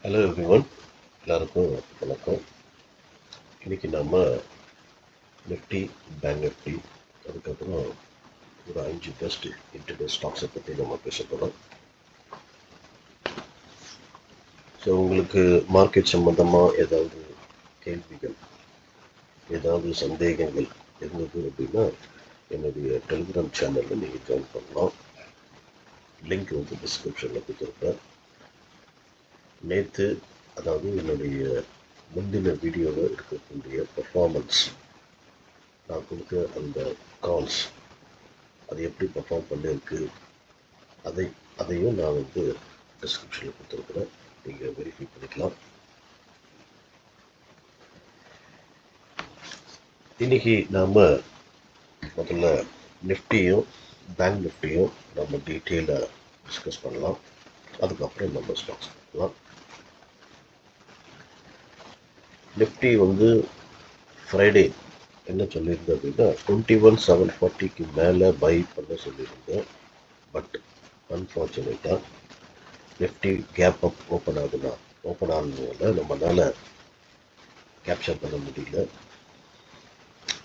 Hello everyone, எல்லாருக்கும் வணக்கம். இன்னைக்கு நம்ம நிஃப்டி, பேங்க் நிஃப்டி, அதுக்கப்புறம் ஒரு 5 பெஸ்ட் இன்டர்டே ஸ்டாக்ஸை பற்றி நம்ம பேச போகிறோம். ஸோ உங்களுக்கு மார்க்கெட் சம்மந்தமாக ஏதாவது கேள்விகள், ஏதாவது சந்தேகங்கள் இருந்தது அப்படின்னா என்னுடைய டெலிகிராம் சேனலில் நீங்கள் ஜாயின் பண்ணலாம். லிங்க் வந்து டிஸ்கிரிப்ஷனில் கொடுத்துருப்பேன். நேற்று, அதாவது என்னுடைய முந்தின வீடியோவில் இருக்கக்கூடிய பர்ஃபார்மன்ஸ், நான் கொடுத்த அந்த கால்ஸ் அது எப்படி பர்ஃபார்ம் பண்ணியிருக்கு அதையும் நான் வந்து டிஸ்கிரிப்ஷனில் கொடுத்துருக்குறேன். நீங்கள் வெரிஃபை பண்ணிக்கலாம். இன்னைக்கு நாம் முதல்ல நிஃப்டியும் பேங்க் நிஃப்டியும் நம்ம டீட்டெயிலாக டிஸ்கஸ் பண்ணலாம். அதுக்கப்புறம் நம்ம ஸ்டாக்ஸ் பண்ணலாம். நிஃப்டி வந்து ஃப்ரைடே என்ன சொல்லியிருந்தேன் அப்படின்னா 21,740 மேலே பை பண்ண சொல்லியிருந்தேன். பட் அன்ஃபார்ச்சுனேட்டாக நிஃப்டி கேப் அப் ஓப்பன் ஆனதுனால நம்மளால் கேப்சர் பண்ண முடியல.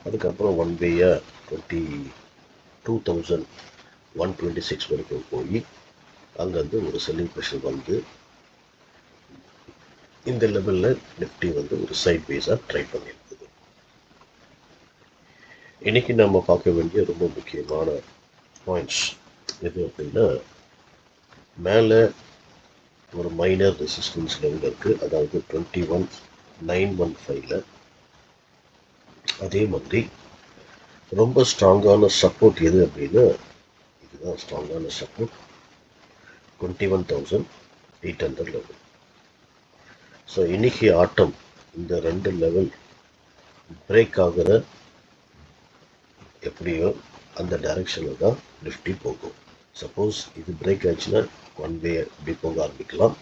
அதுக்கப்புறம் 1 வேயாக 22,126 வரைக்கும் போய் அங்கேருந்து ஒரு செல்லிங் ப்ரெஷர் வந்து இந்த லெவலில் நிஃப்டி வந்து ஒரு சைட் வேஸாக ட்ரை பண்ணியிருக்குது. இன்னைக்கு நம்ம பார்க்க வேண்டிய ரொம்ப முக்கியமான பாயிண்ட்ஸ் எது அப்படின்னா, மேலே ஒரு மைனர் ரெசிஸ்டன்ஸ் லெவல் இருக்குது, அதாவது 21,915. அதே மாதிரி ரொம்ப ஸ்ட்ராங்கான சப்போர்ட் எது அப்படின்னா, இதுதான் ஸ்ட்ராங்கான சப்போர்ட், 21,800 லெவல். ஸோ இன்னைக்கு ஆட்டம் இந்த ரெண்டு லெவல் பிரேக் ஆகிற எப்படியோ அந்த டைரக்ஷனில் தான் நிஃப்டி போகும். சப்போஸ் இது பிரேக் ஆச்சுன்னா 1 வே இப்படி போக ஆரம்பிக்கலாம்.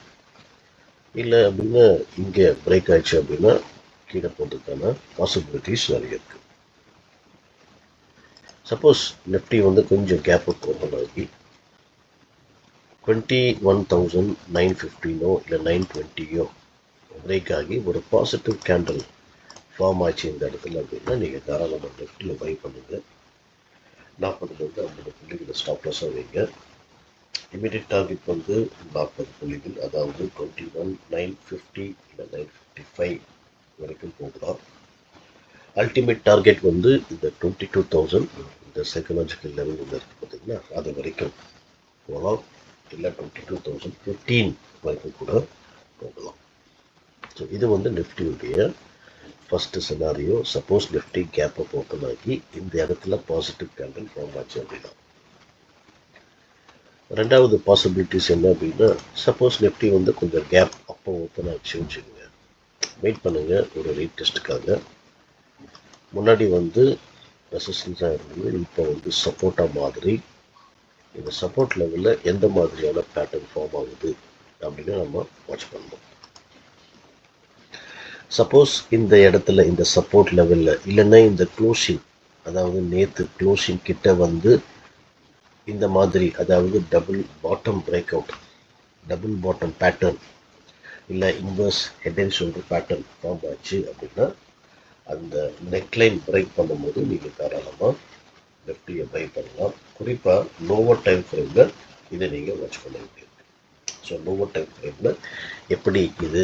இல்லை அப்படின்னா இங்கே பிரேக் ஆயிடுச்சு அப்படின்னா கீழே போகிறதுக்கான பாசிபிலிட்டிஸ் நிறைய இருக்கு. சப்போஸ் நிஃப்டி வந்து கொஞ்சம் கேப் ஓப்பன் ஆகி 21,915 இல்லை 920 பிரேக் ஆகி ஒரு பாசிட்டிவ் கேண்டில் ஃபார்ம் ஆச்சு இந்த இடத்துல அப்படின்னா நீங்கள் தாராளமாக நிஃப்டியில் பை பண்ணுங்க. 40 50 புள்ளிகளை ஸ்டாப் லாஸாக வைங்க. இமீடியட் டார்கெட் வந்து 40 புள்ளிகள், அதாவது 21,950 இல்லை 955 வரைக்கும் போகலாம். அல்டிமேட் டார்கெட் வந்து இந்த 22,000, இந்த சைக்கலாஜிக்கல் லெவல் வந்து இருக்குது பார்த்தீங்கன்னா, அது வரைக்கும் போகலாம். இல்லை 22,015 வரைக்கும் கூட போகலாம். ஸோ இது வந்து நிஃப்டியுடைய first scenario. Suppose Nifty gap up open ஆகி இந்த இடத்துல பாசிட்டிவ் கேண்டில் ஃபார்ம் ஆச்சு அப்படின்னா. ரெண்டாவது பாசிபிலிட்டிஸ் என்ன அப்படின்னா, சப்போஸ் நிஃப்டி வந்து கொஞ்சம் கேப் அப்போ ஓப்பன் ஆச்சுன்னு வச்சுக்கோங்க, வெயிட் பண்ணுங்க ஒரு ரீடெஸ்ட்டுக்காக. முன்னாடி வந்து ரெசிஸ்டன்ஸாக இருந்தது, இப்போ வந்து சப்போர்ட்டாக மாதிரி. இந்த சப்போர்ட் லெவலில் எந்த மாதிரியான பேட்டர்ன் ஃபார்ம் ஆகுது அப்படின்னு நம்ம வாட்ச் பண்ணணும். சப்போஸ் இந்த இடத்துல இந்த சப்போர்ட் லெவலில் இல்லைன்னா இந்த க்ளோசிங், அதாவது நேற்று க்ளோசிங் கிட்ட வந்து இந்த மாதிரி, அதாவது double bottom break out, double bottom pattern இல்லை inverse head and shoulder pattern form ஆச்சு அப்படின்னா அந்த நெக்லைன் பிரேக் பண்ணும்போது நீங்கள் தாராளமாக நிஃப்டியை பை பண்ணலாம். குறிப்பாக லோவர் டைம் ஃப்ரேமில் இதை நீங்கள் வாட்ச் பண்ண வேண்டியது. ஸோ லோவர் டைம் ஃப்ரேமில் எப்படி இது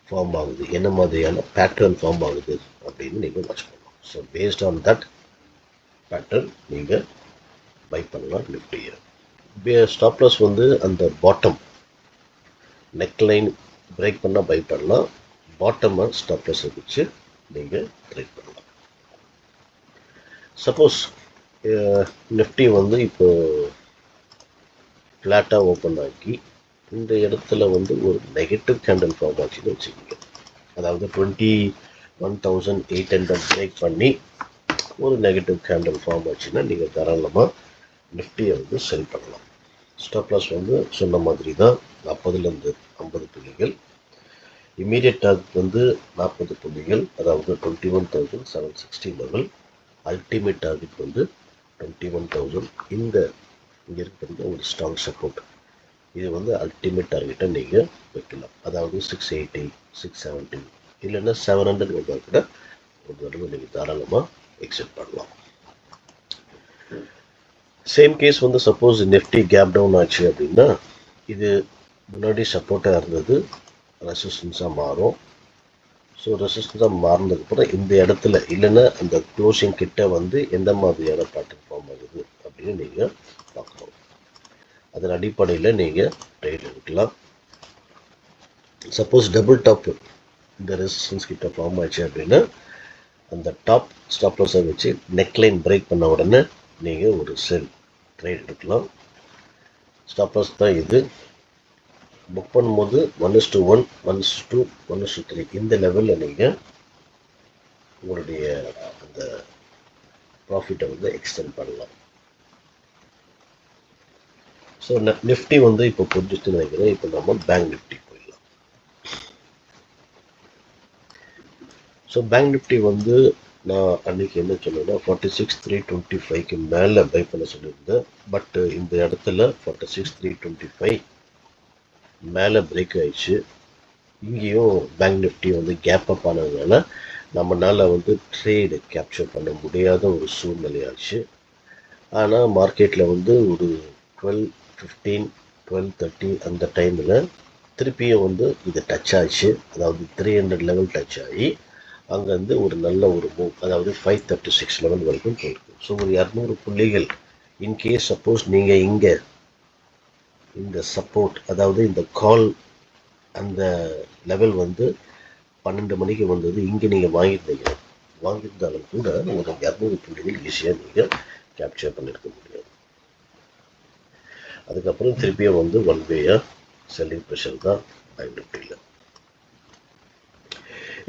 ஃபார்ம் ஆகுது, என்ன மாதிரியான பேட்டர்ன் ஃபார்ம் ஆகுது அப்படின்னு நீங்கள் வாட்ச் பண்ணலாம். So based on that pattern நீங்கள் பை பண்ணலாம் நிஃப்டியை. ஸ்டாப் லாஸ் வந்து அந்த பாட்டம் நெக்லைன் பிரேக் பண்ணால் பை பண்ணலாம். பாட்டமாக ஸ்டாப் லாஸை வச்சு நீங்கள் ட்ரேட் பண்ணலாம். சப்போஸ் நிஃப்டி வந்து இப்போ ஃப்ளாட்டாக ஓப்பன் ஆக்கி இந்த இடத்துல வந்து ஒரு நெகட்டிவ் கேண்டில் ஃபார்ம் ஆச்சுன்னு வச்சுக்கோங்க, அதாவது 21,800 பிரேக் பண்ணி ஒரு நெகட்டிவ் கேண்டில் ஃபார்ம் ஆச்சுன்னா நீங்கள் தாராளமாக நிஃப்டியை வந்து செல் பண்ணலாம். ஸ்டாப் லாஸ் வந்து சொன்ன மாதிரி தான் 40லேருந்து 50 புள்ளிகள். இமீடியட் டார்கெட் வந்து 40 புள்ளிகள், அதாவது 21,760 லெவல். அல்டிமேட் டார்கெட் வந்து 21,000. இந்த இங்கே இருக்கிறது ஒரு ஸ்ட்ராங் சப்போர்ட் இது வந்து அல்டிமேட் டார்கெட்டை நீங்கள் வைக்கலாம். அதாவது 680, 670 இல்லைன்னா 700 வந்தால் கூட ஒரு தடவை நீங்கள் தாராளமாக எக்ஸிட் பண்ணலாம். சேம் கேஸ் வந்து சப்போஸ் நிஃப்டி கேப் டவுன் ஆச்சு அப்படின்னா இது முன்னாடி சப்போர்ட்டாக இருந்தது ரெசிஸ்டன்ஸாக மாறும். ஸோ ரெசிஸ்டன்ஸாக மாறினதுக்கப்புறம் இந்த இடத்துல இல்லைன்னா அந்த க்ளோசிங் கிட்ட வந்து எந்த மாதிரியான பேட்டர்ன் ஃபார்ம் ஆகுது அப்படின்னு நீங்கள் பார்க்கணும். அதன் அடிப்படையில் நீங்கள் ட்ரேட் எடுக்கலாம். சப்போஸ் டபுள் டாப் இந்த ரெசிஸ்டன்ஸ் கிட்ட ஃபார்ம் ஆச்சு அப்படின்னா அந்த டாப் ஸ்டாப் லாஸை வச்சு நெக்லைன் பிரேக் பண்ண உடனே நீங்கள் ஒரு செல் ட்ரேட் எடுக்கலாம். ஸ்டாப் லாஸ் தான் இது. புக் பண்ணும்போது 1:1, 1:2, 1:3 இந்த லெவலில் நீங்கள் உங்களுடைய அந்த ப்ராஃபிட்டை வந்து எக்ஸ்டெண்ட் பண்ணலாம். ஸோ நிஃப்டி வந்து இப்போ புரிஞ்சுட்டு நினைக்கிறேன். இப்போ நம்ம பேங்க் நிஃப்டி போயிடலாம். ஸோ பேங்க் நிஃப்டி வந்து நான் அன்னைக்கு என்ன சொன்னேன்னா 46,325க்கு மேலே பை பண்ண சொல்லியிருந்தேன். பட் இந்த இடத்துல 46,325 மேலே பிரேக் ஆயிடுச்சு. இங்கேயும் பேங்க் நிஃப்டி வந்து கேப் அப் ஆனதுனால நம்மளால் வந்து ட்ரேடு கேப்சர் பண்ண முடியாத ஒரு சூழ்நிலையாச்சு. ஆனால் மார்க்கெட்டில் வந்து ஒரு 12:15, 12:30 அந்த டைமில் திருப்பியும் வந்து இது டச் ஆச்சு. அதாவது 300 லெவல் டச் ஆகி அங்கேருந்து ஒரு நல்ல ஒரு மூவ், அதாவது 536 லெவல் வரைக்கும் போயிருக்கு. ஸோ ஒரு 200 புள்ளிகள் இன்கேஸ் சப்போஸ் நீங்கள் இங்கே இந்த சப்போர்ட், அதாவது இந்த கால் அந்த லெவல் வந்து 12 மணிக்கு வந்தது, இங்கே நீங்கள் வாங்கியிருந்தாலும் கூட ஒரு 200 புள்ளிகள் ஈஸியாக நீங்கள் கேப்சர் பண்ணியிருக்க முடியாது. அதுக்கப்புறம் திருப்பியும் வந்து ஒன் வேயாக செல்லிங் ப்ரெஷர் தான் பேங்க் நிஃப்டியில்.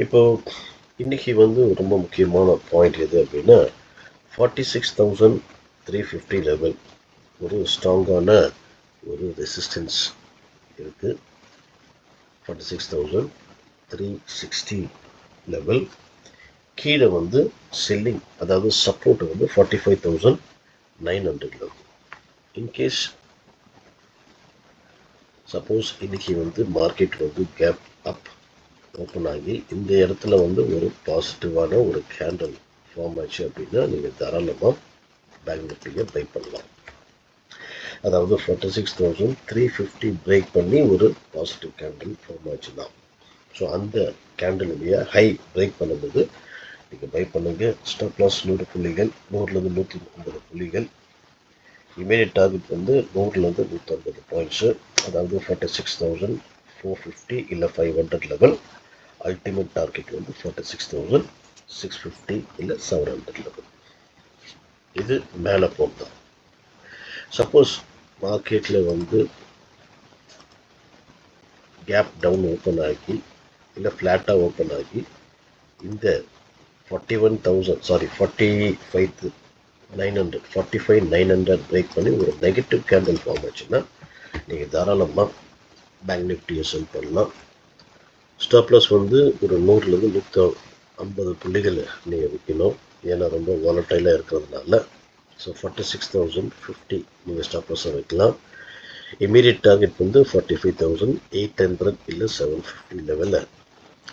இப்போ இன்னைக்கு வந்து ரொம்ப முக்கியமான பாயிண்ட் எது அப்படின்னா 46,350 லெவல் ஒரு ஸ்ட்ராங்கான ஒரு ரெசிஸ்டன்ஸ் இருக்கு. 46,360 லெவல் கீழே வந்து செல்லிங், அதாவது சப்போர்ட் வந்து 45,900 லெவல். இன்கேஸ் சப்போஸ் இன்னைக்கு வந்து மார்க்கெட் வந்து கேப் அப் ஓப்பன் ஆகி இந்த இடத்துல வந்து ஒரு பாசிட்டிவான ஒரு கேண்டல் ஃபார்ம் ஆச்சு அப்படின்னா நீங்கள் தாராளமாக பேங்க் நிஃப்டியை பை பண்ணலாம். அதாவது 46,350 பிரேக் பண்ணி ஒரு பாசிட்டிவ் கேண்டில் ஃபார்ம் ஆச்சுன்னா ஸோ அந்த கேண்டிலுடைய ஹை பிரேக் பண்ணும்போது நீங்கள் பை பண்ணுங்க. ஸ்டாப் லாஸ் 100 புள்ளிகள், 100லேருந்து 150 புள்ளிகள். இமீடியட் டார்கெட் வந்து 100லேருந்து 150 பாயிண்ட்ஸு, அதாவது 46,450 இல்லை 500 லெவல். அல்டிமேட் டார்கெட் வந்து 46,650 இல்லை 700 லெவல். இது மேலே போகும். சப்போஸ் மார்க்கெட்டில் வந்து கேப் டவுன் ஓப்பன் ஆகி இல்லை ஃப்ளாட்டாக ஓப்பன் ஆகி இந்த 45,900 பிரேக் பண்ணி ஒரு நெகட்டிவ் கேண்டில் ஃபார்ம் ஆச்சுன்னா நீங்கள் தாராளமாக பேங்க் நிஃப்டியை செல் பண்ணலாம். ஸ்டாப் லாஸ் வந்து ஒரு 100லேருந்து 150 புள்ளிகள் நீங்கள் விற்கணும். ஏன்னா ரொம்ப வாலட்டைலாக இருக்கிறதுனால. ஸோ 46,050 நீங்கள் ஸ்டாப் லாஸை வைக்கலாம். இமீடியட் டார்கெட் வந்து 45,800 இல்லை 750 லெவலில்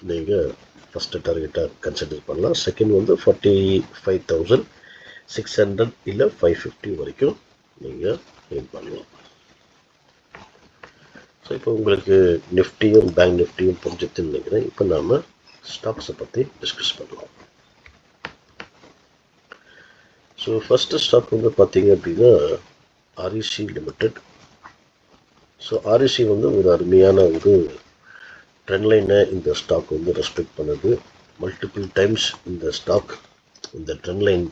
நீங்கள் ஃபஸ்ட்டு டார்கெட்டாக கன்சிடர் பண்ணலாம். செகண்ட் வந்து 45,600 இல்லை 550 வரைக்கும் நீங்கள் எய்ம் பண்ணலாம். ஸோ இப்போ உங்களுக்கு நிஃப்டியும் பேங்க் நிஃப்டியும் புரிஞ்சுட்டு நினைக்கிறேன். இப்போ நாம் ஸ்டாக்ஸை பற்றி டிஸ்கஸ் பண்ணலாம். ஸோ ஃபஸ்ட்டு ஸ்டாக் வந்து பார்த்தீங்க அப்படின்னா ஆர்இசி லிமிடெட். ஸோ ஆர்இசி வந்து ஒரு அருமையான ஒரு ட்ரெண்ட் லைனை இந்த ஸ்டாக் வந்து ரெஸ்பெக்ட் பண்ணுது. மல்டிபிள் டைம்ஸ் இந்த ஸ்டாக் இந்த ட்ரெண்ட் லைன்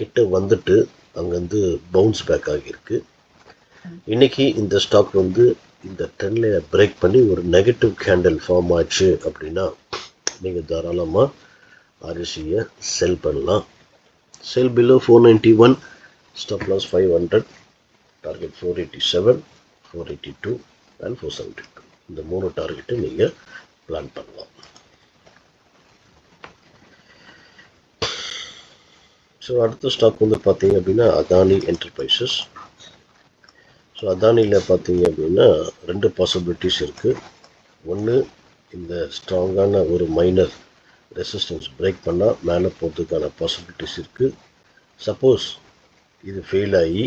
கிட்ட வந்துட்டு அங்கேருந்து பவுன்ஸ் பேக் ஆகியிருக்கு. இன்னைக்கு இந்த ஸ்டாக் வந்து இந்த ட்ரெண்ட் லைனை பிரேக் பண்ணி ஒரு நெகட்டிவ் கேண்டில் ஃபார்ம் ஆச்சு அப்படின்னா நீங்கள் தாராளமாக ஆர்இசியை செல் பண்ணலாம். Sell below 491, stop loss 500, target 487, 482 and 472. இந்த 3 டார்கெட்டை நீங்கள் பிளான் பண்ணலாம். ஸோ அடுத்த ஸ்டாக் வந்து பார்த்தீங்க அப்படின்னா அதானி என்டர்பிரைசஸ். ஸோ அதானியில் பார்த்தீங்க அப்படின்னா 2 பாசிபிலிட்டிஸ் இருக்குது. ஒன்று, இந்த ஸ்ட்ராங்கான ஒரு மைனர் ரெசிஸ்டன்ஸ் பிரேக் பண்ணால் மேலே போகிறதுக்கான பாசிபிலிட்டிஸ் இருக்குது. சப்போஸ் இது ஃபெயில் ஆகி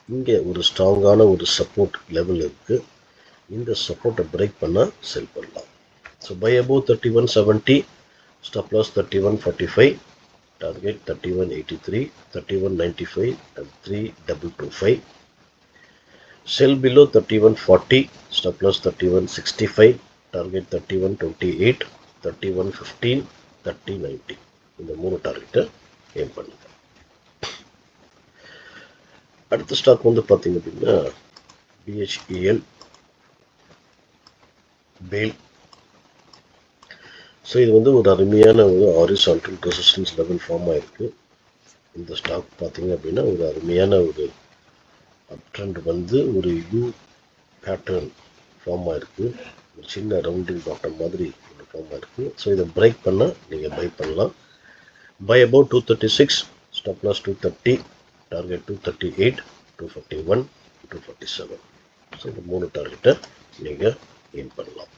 இங்கே ஒரு ஸ்ட்ராங்கான ஒரு சப்போர்ட் லெவல் இருக்குது. இந்த சப்போர்ட்டை பிரேக் பண்ணால் செல் பண்ணலாம். So buy above 3170, stop loss 3145, target 3183, 3195 and 3225. Sell below 3140, stop loss 3165, target 3128, 3115, 3090. இந்த 3 டார்கெட்டை ஏம் பண்ணுங்க. அடுத்த ஸ்டாக் வந்து பார்த்தீங்க அப்படின்னா BHEL பேல். ஸோ இது வந்து ஒரு அருமையான ஒரு ஹாரிசான்டல் ரெசிஸ்டன்ஸ் லெவல் ஃபார்ம் ஆயிருக்கு. இந்த ஸ்டாக் பார்த்தீங்க அப்படின்னா ஒரு அருமையான ஒரு அப் ட்ரெண்ட் வந்து ஒரு யூ பேட்டர்ன் ஃபார்ம் ஆயிருக்கு. ஒரு சின்ன ரவுண்டிங் பாட்டம் மாதிரி ஒரு ஃபார்ம் ஆயிருக்கு. ஸோ இதை பிரேக் பண்ணால் நீங்கள் பை பண்ணலாம். Buy about 236, stop loss 230, target 238, 241, 247. So இந்த 3 டார்கெட்டை நீங்கள் ஏம் பண்ணலாம்.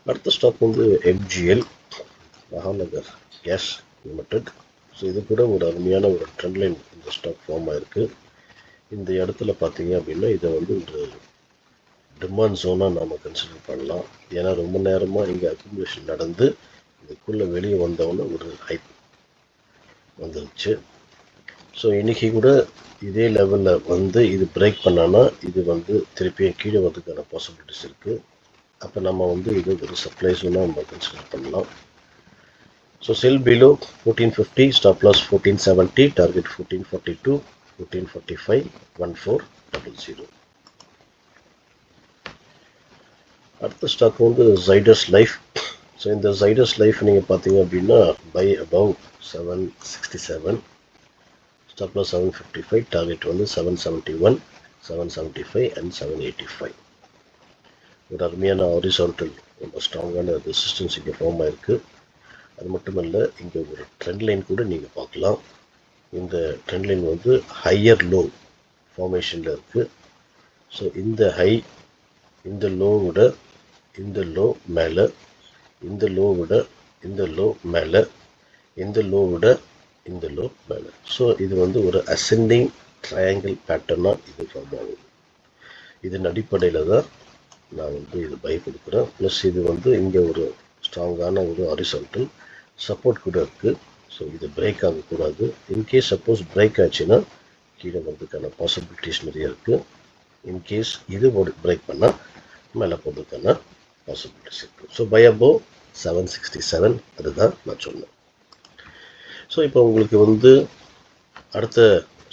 அடுத்த ஸ்டாக் வந்து MGL, Mahanagar gas limited. So இது கூட ஒரு அருமையான ஒரு ட்ரெண்ட் லைன் இந்த ஸ்டாக் ஃபார்ம் ஆயிருக்கு. இந்த இடத்துல பார்த்தீங்க அப்படின்னா இதை வந்து ஒரு டிமாண்ட் ஜோனாக நாம் கன்சிடர் பண்ணலாம். ஏன்னா ரொம்ப நேரமாக இங்கே அக்குமுலேஷன் நடந்து இதுக்குள்ளே வெளியே வந்தவொன்னே ஒரு ஹைப் வந்துருச்சு. ஸோ இன்றைக்கி கூட இதே லெவலில் வந்து இது பிரேக் பண்ணான்னா இது வந்து திருப்பியும் கீழே வரதுக்கான பாசிபிலிட்டிஸ் இருக்குது. அப்போ நம்ம வந்து இது ஒரு சப்ளை ஜோனாக நம்ம கன்சிடர் பண்ணலாம். So sell below 1450, stop loss 1470, target 1442, 1445, 1400. அடுத்த ஸ்டாக் வந்து ஜைடஸ் லைஃப். ஸோ இந்த ஜைடஸ் லைஃப் நீங்கள் பார்த்தீங்க அப்படின்னா buy above 767, stop loss 755, target வந்து 771, 775 and 785. ஒரு அருமையான ஹாரிசான்டல் ரொம்ப ஸ்ட்ராங்கான ரெசிஸ்டன்ஸ் இங்கே ஃபார்ம் ஆயிருக்கு. அது மட்டும் இல்லை, இங்கே ஒரு ட்ரெண்ட் லைன் கூட நீங்கள் பார்க்கலாம். இந்த ட்ரெண்ட் லைன் வந்து ஹையர் லோ ஃபார்மேஷனில் இருக்குது. ஸோ இந்த ஹை இந்த லோவோட இந்த லோ மேலே, இந்த லோவோட இந்த லோ மேலே, இந்த லோவோட இந்த லோ மேலே. ஸோ இது வந்து ஒரு அசெண்டிங் ட்ரையாங்கிள் பேட்டர்னாக இது ஃபார்ம் ஆகுது. இதன் அடிப்படையில் தான் நான் வந்து இது பை கொடுக்குறேன். ப்ளஸ் இது வந்து இங்கே ஒரு ஸ்ட்ராங்கான ஒரு ஹாரிசான்டல் சப்போர்ட் கூட இருக்குது. ஸோ இது பிரேக் ஆகக்கூடாது. இன்கேஸ் சப்போஸ் பிரேக் ஆச்சுன்னா கீழே வரதுக்கான பாசிபிலிட்டிஸ் நிறைய இருக்குது. இன்கேஸ் இது பிரேக் பண்ணால் மேலே போகிறதுக்கான பாசிபிலிட்டிஸ் இருக்குது. ஸோ பை அபோவ் 767, அதுதான் நான் சொன்னேன். ஸோ இப்போ உங்களுக்கு வந்து அடுத்த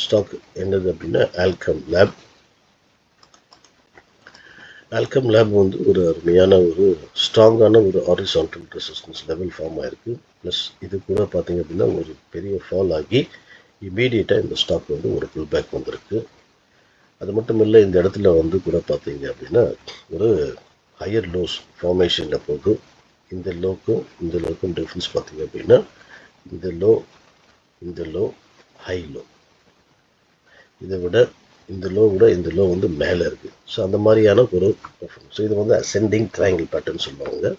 ஸ்டாக் என்னது அப்படின்னா ஆல்கம் லேப். ஆல்கம் லேப் வந்து ஒரு அருமையான ஒரு ஸ்ட்ராங்கான ஒரு ஹாரிசான்டல் ரெசிஸ்டன்ஸ் லெவல் ஃபார்ம் ஆயிருக்கு. ப்ளஸ் இது கூட பார்த்தீங்க அப்படின்னா ஒரு பெரிய ஃபால் ஆகி இமீடியட்டாக இந்த ஸ்டாக் வந்து ஒரு புல் பேக் வந்திருக்கு. அது மட்டும் இல்லை, இந்த இடத்துல வந்து கூட பார்த்தீங்க அப்படின்னா ஒரு ஹையர் லோஸ் ஃபார்மேஷனில் போகுது. இந்த லோக்கும் டிஃப்ரென்ஸ் பார்த்தீங்க அப்படின்னா இந்த லோ ஹை லோ, இதை விட இந்த லோ வந்து மேலே இருக்குது. ஸோ அந்த மாதிரியான ஒரு பர்ஃபார்மன்ஸ். ஸோ இது வந்து அசெண்டிங் ட்ரையாங்கிள் பேட்டர்ன் சொல்லுவாங்க.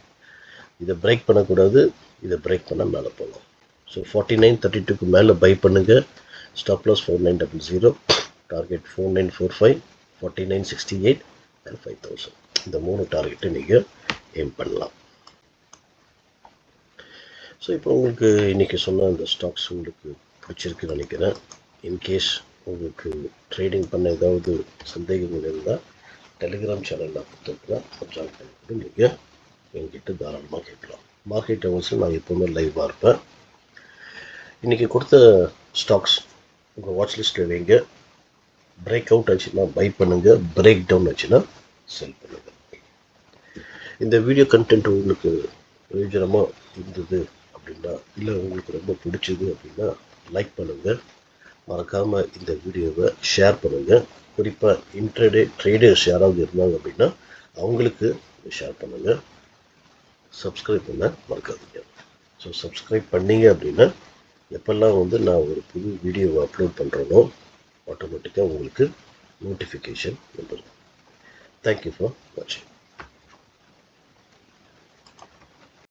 இதை பிரேக் பண்ணக்கூடாது, இதை பிரேக் பண்ணால் மேலே போகலாம். ஸோ 4932க்கு மேலே பை பண்ணுங்கள். Stop loss 4900, target 4945, 4968 and 5000. இந்த 3 டார்கெட்டை நீங்கள் எய்ம் பண்ணலாம். ஸோ இப்போ உங்களுக்கு இன்றைக்கி சொன்ன இந்த ஸ்டாக்ஸ் உங்களுக்கு பிடிச்சிருக்குன்னு நினைக்கிறேன். இன்கேஸ் உங்களுக்கு ட்ரேடிங் பண்ண ஏதாவது சந்தேகங்கள் இருந்தால் டெலிகிராம் சேனலில் கொடுத்துருக்குறேன், ஜாயின் பண்ணிட்டு நீங்கள் என்கிட்ட தாராளமாக கேட்கலாம். மார்க்கெட் ஹவர்ஸில் நான் எப்போவுமே லைவாக இருப்பேன். இன்றைக்கி கொடுத்த ஸ்டாக்ஸ் உங்கள் வாட்ச் லிஸ்ட்டில் வைங்க. பிரேக் அவுட் ஆச்சுன்னா பை பண்ணுங்கள், பிரேக் டவுன் ஆச்சுன்னா செல் பண்ணுங்கள். இந்த வீடியோ கண்டென்ட் உங்களுக்கு பிரயோஜனமாக இருந்தது அப்படின்னா, இல்லை உங்களுக்கு ரொம்ப பிடிச்சது அப்படின்னா லைக் பண்ணுங்கள். மறக்காமல் இந்த வீடியோவை ஷேர் பண்ணுங்கள். குறிப்பாக இன்ட்ரடே ட்ரேடர்ஸ் யாராவது இருந்தாங்க அப்படின்னா அவங்களுக்கு ஷேர் பண்ணுங்கள். சப்ஸ்கிரைப் பண்ண மறக்காதீங்க. ஸோ சப்ஸ்கிரைப் பண்ணீங்க அப்படின்னா எப்பெல்லாம் வந்து நான் ஒரு புது வீடியோவை அப்லோட் பண்ணுறேனோ ஆட்டோமேட்டிக்காக உங்களுக்கு நோட்டிஃபிகேஷன் வந்துடும். Thank you for